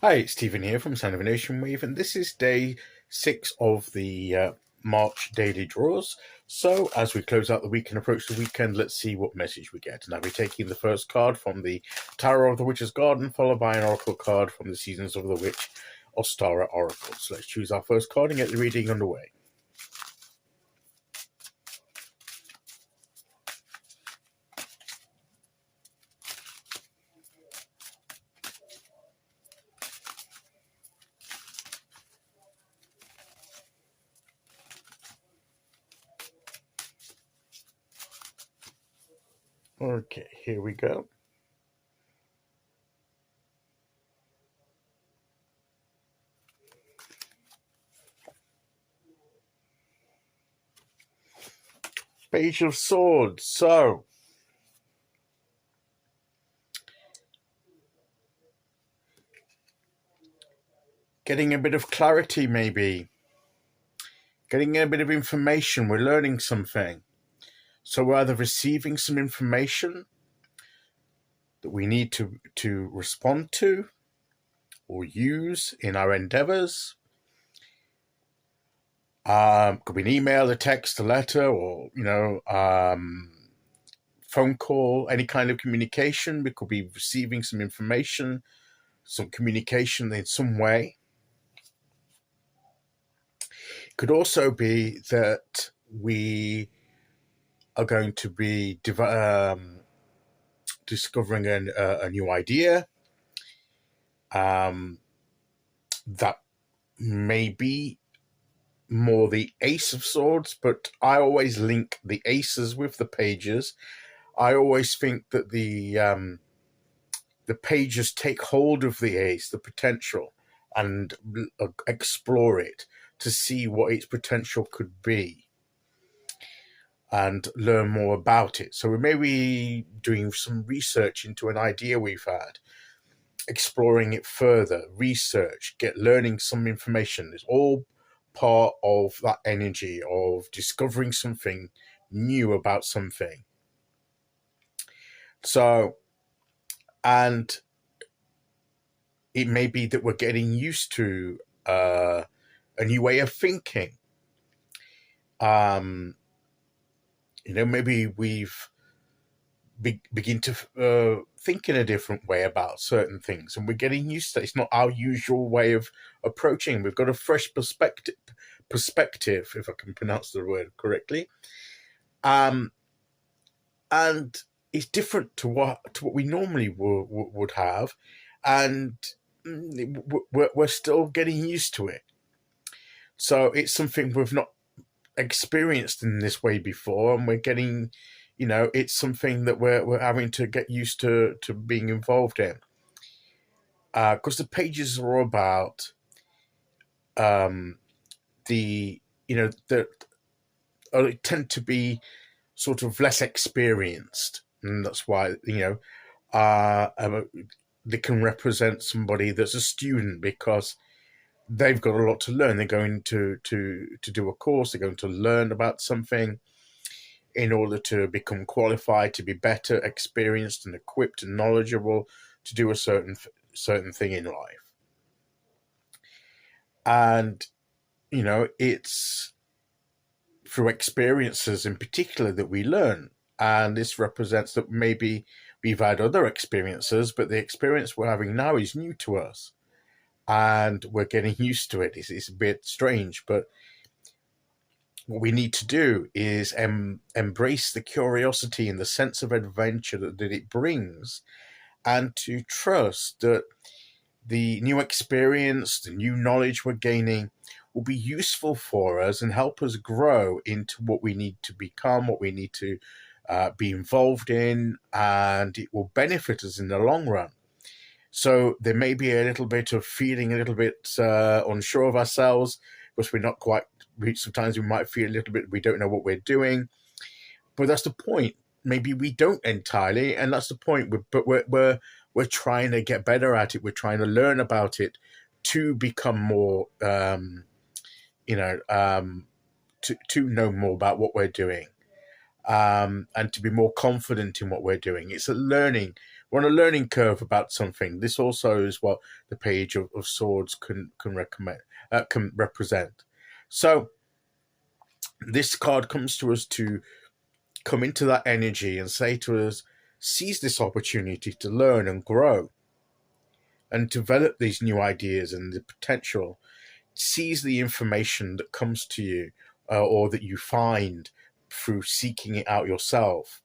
Hi, it's Stephen here from Sound of a Nation Wave, and this is day 6 of the March daily draws. So, as we close out the week and approach the weekend, let's see what message we get. And I'll be taking the first card from the Tower of the Witch's Garden, followed by an oracle card from the Seasons of the Witch Ostara Oracle. So, let's choose our first card and get the reading underway. Okay, here we go. Page of Swords. So, getting a bit of clarity, maybe. Getting a bit of information. We're learning something. So we're either receiving some information that we need to respond to or use in our endeavors. Could be an email, a text, a letter, or phone call, any kind of communication. We could be receiving some information, some communication in some way. It could also be that we are going to be discovering a new idea that may be more the Ace of Swords, but I always link the aces with the pages. I always think that the pages take hold of the ace, the potential, and explore it to see what its potential could be and learn more about it. So we may be doing some research into an idea we've had, exploring it further, research, learning some information. It's all part of that energy of discovering something new about something. So, and it may be that we're getting used to a new way of thinking. Maybe we've begin to think in a different way about certain things, and we're getting used to it. It's not our usual way of approaching. We've got a fresh perspective, if I can pronounce the word correctly, and it's different to what we normally would have, and we're still getting used to it. So it's something we've not experienced in this way before, and we're getting, it's something that we're having to get used to being involved in. Because the pages are all about the tend to be sort of less experienced, and that's why they can represent somebody that's a student because they've got a lot to learn. They're going to do a course. They're going to learn about something in order to become qualified, to be better, experienced, and equipped and knowledgeable to do a certain thing in life. And it's through experiences in particular that we learn. And this represents that maybe we've had other experiences, but the experience we're having now is new to us. And we're getting used to it. It's a bit strange, but what we need to do is embrace the curiosity and the sense of adventure that it brings, and to trust that the new experience, the new knowledge we're gaining will be useful for us and help us grow into what we need to become, what we need to be involved in, and it will benefit us in the long run. So there may be a little bit of feeling a little bit unsure of ourselves, because we're not quite, sometimes we might feel a little bit, we don't know what we're doing, but that's the point. Maybe we don't entirely, and that's the point. But we're trying to get better at it. We're trying to learn about it to become more, to know more about what we're doing, and to be more confident in what we're doing. It's a learning. we're on a learning curve about something. This also is what the Page of Swords can recommend can represent. So this card comes to us to come into that energy and say to us, seize this opportunity to learn and grow and develop these new ideas and the potential. Seize the information that comes to you or that you find through seeking it out yourself,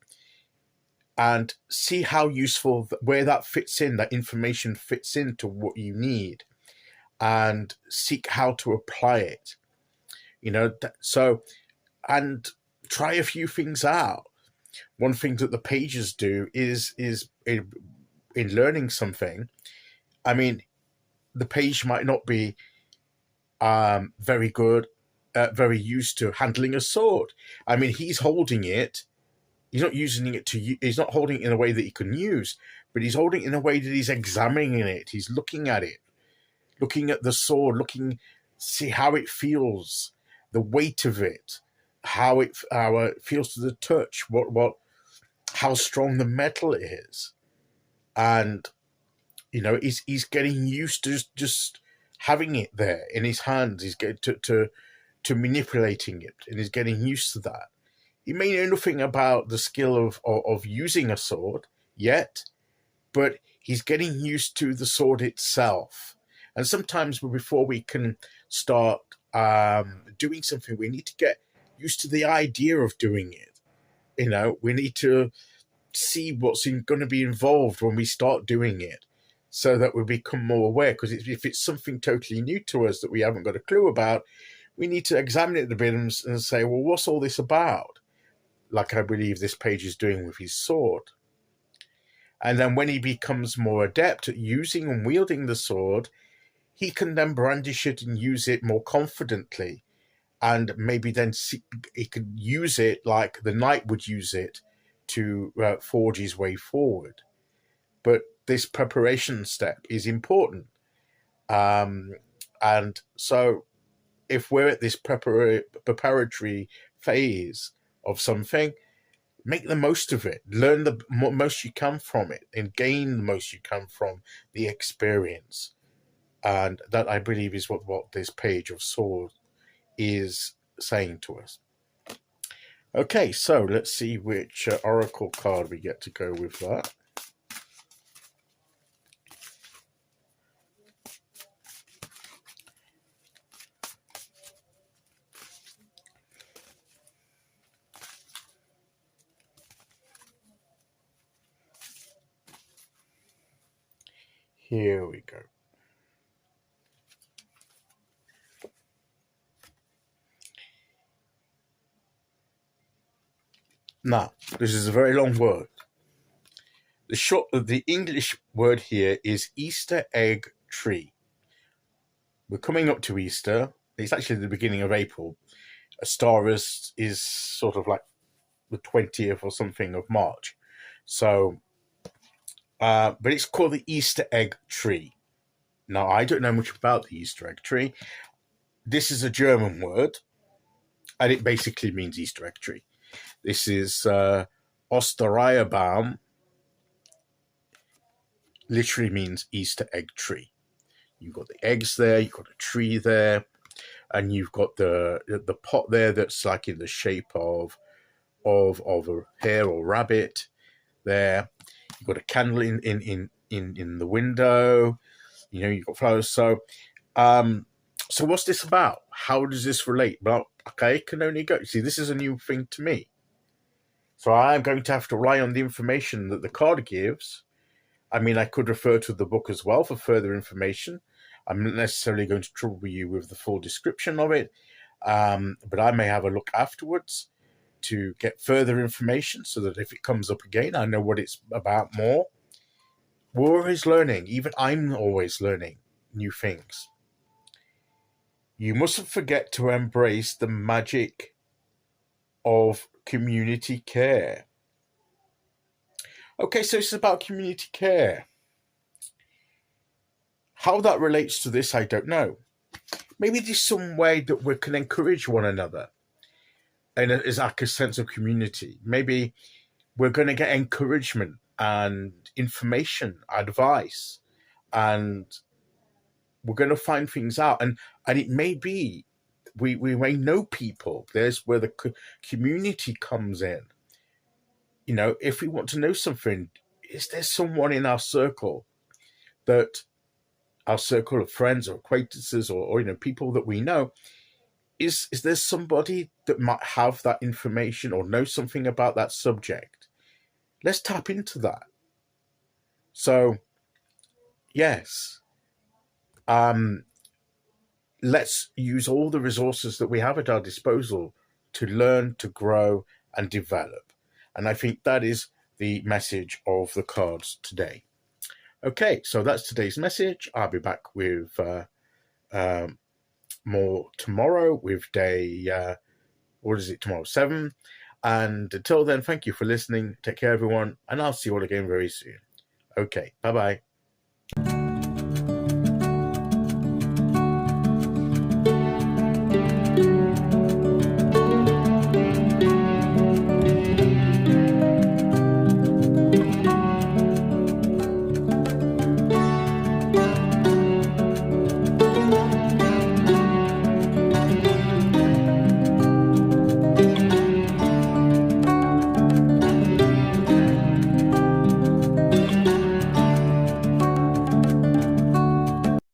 and see how useful, where that fits in, that information fits into what you need, and seek how to apply it. So, and try a few things out. One thing that the pages do is in learning something. I mean, the page might not be very good, very used to handling a sword. I mean, he's holding it. He's not using it he's not holding it in a way that he can use, but he's holding it in a way that he's examining it. He's looking at it, looking at the sword, see how it feels, the weight of it, how it feels to the touch, how strong the metal is. And, he's getting used to just having it there in his hands. He's getting to manipulating it, and he's getting used to that. He may know nothing about the skill of using a sword yet, but he's getting used to the sword itself. And sometimes before we can start doing something, we need to get used to the idea of doing it. We need to see what's going to be involved when we start doing it, so that we become more aware. Because if it's something totally new to us that we haven't got a clue about, we need to examine it a bit and say, well, what's all this about? Like I believe this page is doing with his sword. And then when he becomes more adept at using and wielding the sword, he can then brandish it and use it more confidently. And maybe then he could use it like the knight would use it to forge his way forward. But this preparation step is important. And so if we're at this preparatory phase of something, make the most of it. Learn the most you can from it and gain the most you can from the experience. And that, I believe, is what this Page of Swords is saying to us. Okay, so let's see which oracle card we get to go with that. Here we go. Now, this is a very long word. The English word here is Easter egg tree. We're coming up to Easter. It's actually the beginning of April. Ostara is sort of like the 20th or something of March. So, but it's called the Easter egg tree. Now, I don't know much about the Easter egg tree. This is a German word, and it basically means Easter egg tree. This is Ostara, literally means Easter egg tree. You've got the eggs there, you've got a tree there, and you've got the pot there that's like in the shape of a hare or rabbit there. You've got a candle in the window. You've got flowers. So what's this about? How does this relate? Well, okay, it can only go. See, this is a new thing to me. So I'm going to have to rely on the information that the card gives. I mean, I could refer to the book as well for further information. I'm not necessarily going to trouble you with the full description of it, but I may have a look afterwards to get further information so that if it comes up again, I know what it's about more. We're always learning. Even I'm always learning new things. You mustn't forget to embrace the magic of community care. Okay, so it's about community care. How that relates to this, I don't know. Maybe there's some way that we can encourage one another, and it's like a sense of community. Maybe we're going to get encouragement and information, advice, and we're going to find things out. And it may be we may know people. There's where the community comes in. If we want to know something, is there someone in our circle that our circle of friends or acquaintances or people that we know, is there somebody that might have that information or know something about that subject? Let's tap into that. So yes, let's use all the resources that we have at our disposal to learn, to grow, and develop. And I think that is the message of the cards today. Okay, so that's today's message. I'll be back with more tomorrow with day, what is it, tomorrow, 7. And until then, thank you for listening. Take care, everyone, and I'll see you all again very soon. Okay, bye-bye.